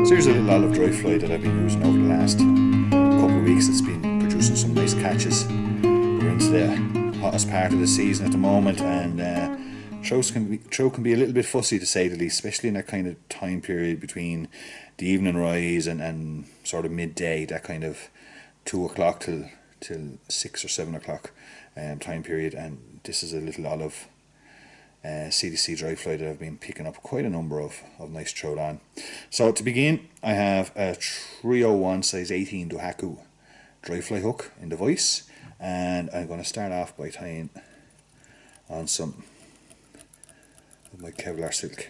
So here's a little olive dry fly that I've been using over the last couple of weeks. It's been producing some nice catches. We're into the hottest part of the season at the moment, and trout can be a little bit fussy, to say the least, especially in that kind of time period between the evening rise and sort of midday, that kind of 2 o'clock till 6 or 7 o'clock time period. And this is a little olive CDC dry fly that I've been picking up quite a number of nice trout on. So to begin, I have a 301 size 18 Duhaku dry fly hook in the vise, and I'm going to start off by tying on some of my Kevlar silk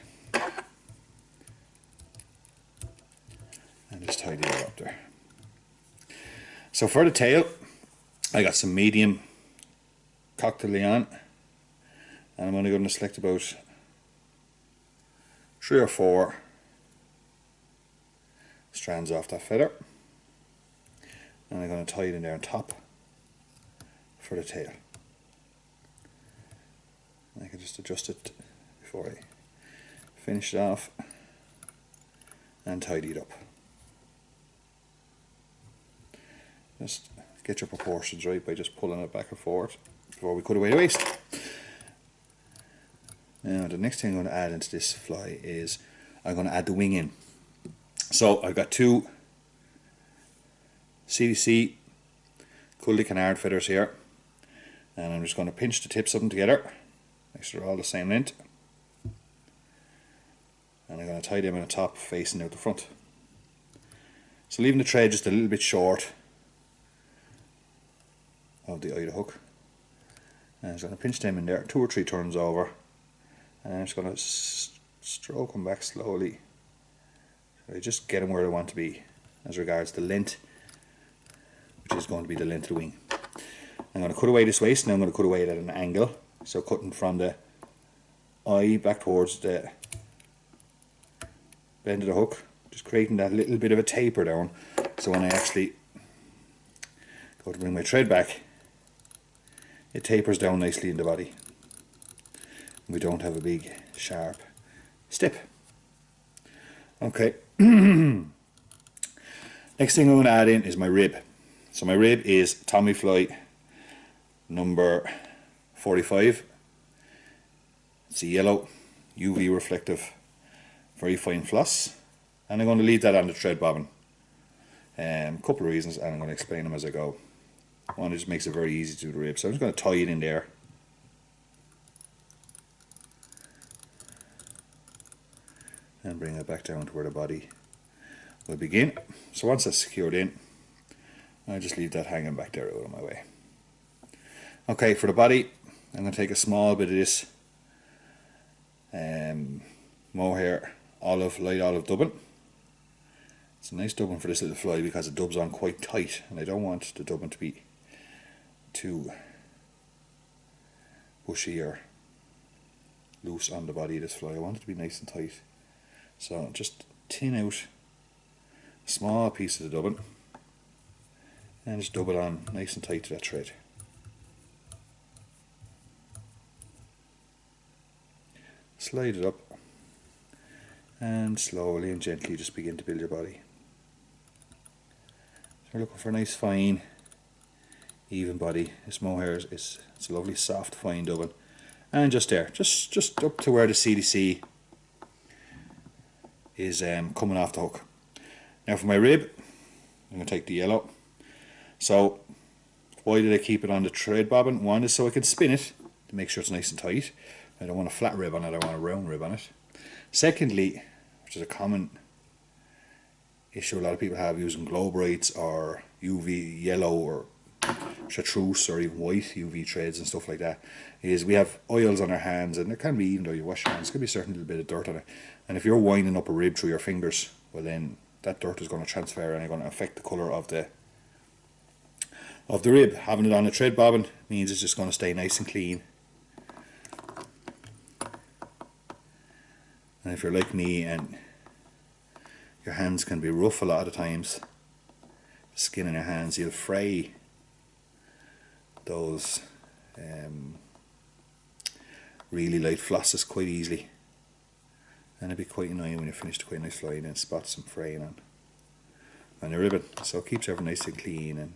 and just tie the other up there. So for the tail, I got some medium cocktail Leon, and I'm only going to select about 3 or 4 strands off that feather, and I'm going to tie it in there on top for the tail. I can just adjust it before I finish it off and tidy it up. Just get your proportions right by just pulling it back and forth before we cut away the waste. Now the next thing I'm going to add into this fly is I'm going to add the wing in. So I've got 2 CDC Cully Canard feathers here, and I'm just going to pinch the tips of them together, make sure they're all the same length, and I'm going to tie them in the top facing out the front. So leaving the thread just a little bit short of the eye of the hook, and I'm just going to pinch them in there 2 or 3 turns over, and I'm just going to stroke them back slowly. So I just get them where I want to be as regards the length, which is going to be the length of the wing. I'm going to cut away this waist, and I'm going to cut away it at an angle, so cutting from the eye back towards the bend of the hook, just creating that little bit of a taper down, so when I actually go to bring my thread back, it tapers down nicely in the body. We don't have a big sharp step. Okay. Next thing I'm going to add in is my rib. So my rib is Tommy Fly number 45. It's a yellow UV reflective, very fine floss, and I'm going to leave that on the thread bobbin. A couple of reasons, and I'm going to explain them as I go. One, it just makes it very easy to do the rib, so I'm just going to tie it in there. And bring it back down to where the body will begin. So once that's secured in, I just leave that hanging back there out of my way. Okay, for the body, I'm going to take a small bit of this mohair light olive dubbin. It's a nice dubbin for this little fly because it dubs on quite tight, and I don't want the dubbin to be too bushy or loose on the body of this fly. I want it to be nice and tight. So just tin out a small piece of the dubbin and just dub it on nice and tight to that thread. Slide it up and slowly and gently just begin to build your body. So we're looking for a nice fine even body. This mohair it's a lovely soft fine dubbin, and just there, just up to where the CDC is coming off the hook. Now for my rib, I'm going to take the yellow. So why did I keep it on the thread bobbin? One is so I can spin it to make sure it's nice and tight. I don't want a flat rib on it, I want a round rib on it. Secondly, which is a common issue a lot of people have using glow brights or UV yellow or chartreuse or even white UV threads and stuff like that, is we have oils on our hands, and there can be, even though you wash your hands, there can be a certain little bit of dirt on it, and if you're winding up a rib through your fingers, well then that dirt is going to transfer and it's going to affect the colour of the rib. Having it on a thread bobbin means it's just going to stay nice and clean. And if you're like me and your hands can be rough a lot of the times, the skin in your hands, you'll fray those really light flosses quite easily. And it'd be quite annoying when you finish quite a nice fly and then spot some fraying on your ribbon. So it keeps everything nice and clean and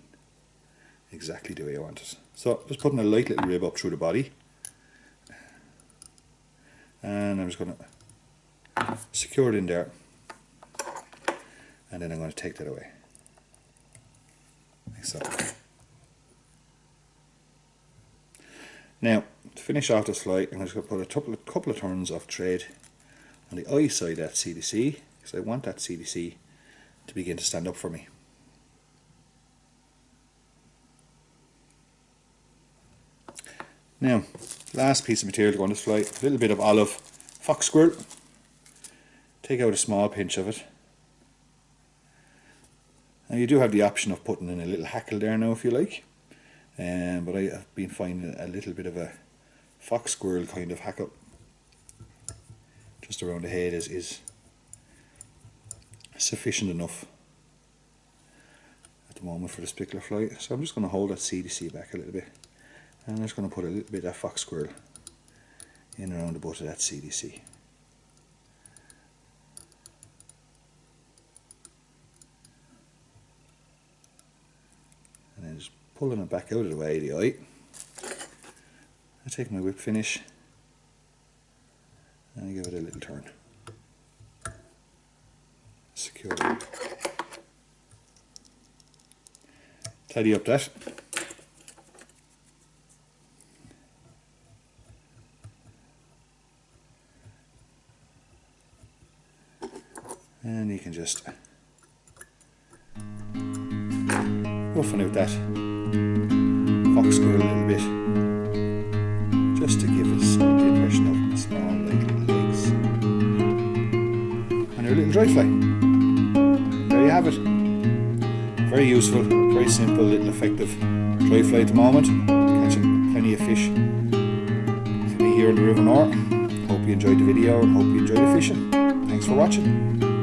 exactly the way you want it. So just putting a light little rib up through the body, and I'm just going to secure it in there, and then I'm going to take that away like so. Now to finish off this fly, I'm just going to put a couple of turns of thread on the eye side of that CDC, because I want that CDC to begin to stand up for me. Now, last piece of material to go on this fly, a little bit of olive fox squirrel. Take out a small pinch of it. Now you do have the option of putting in a little hackle there now if you like, but I have been finding a little bit of a fox squirrel kind of hackle just around the head is sufficient enough at the moment for this particular fly. So I'm just going to hold that CDC back a little bit, and I'm just going to put a little bit of that fox squirrel in around the butt of that CDC. And then just pulling it back out of the way of the eye. I take my whip finish and I give it a little turn. Secure it. Tidy up that. And you can just roughen out that fox squirrel a little bit, just to give us the impression of small little legs and your little dry fly. There you have it. Very useful, very simple, little effective dry fly at the moment. Catching plenty of fish here in the River Nore. Hope you enjoyed the video and hope you enjoyed the fishing. Thanks for watching.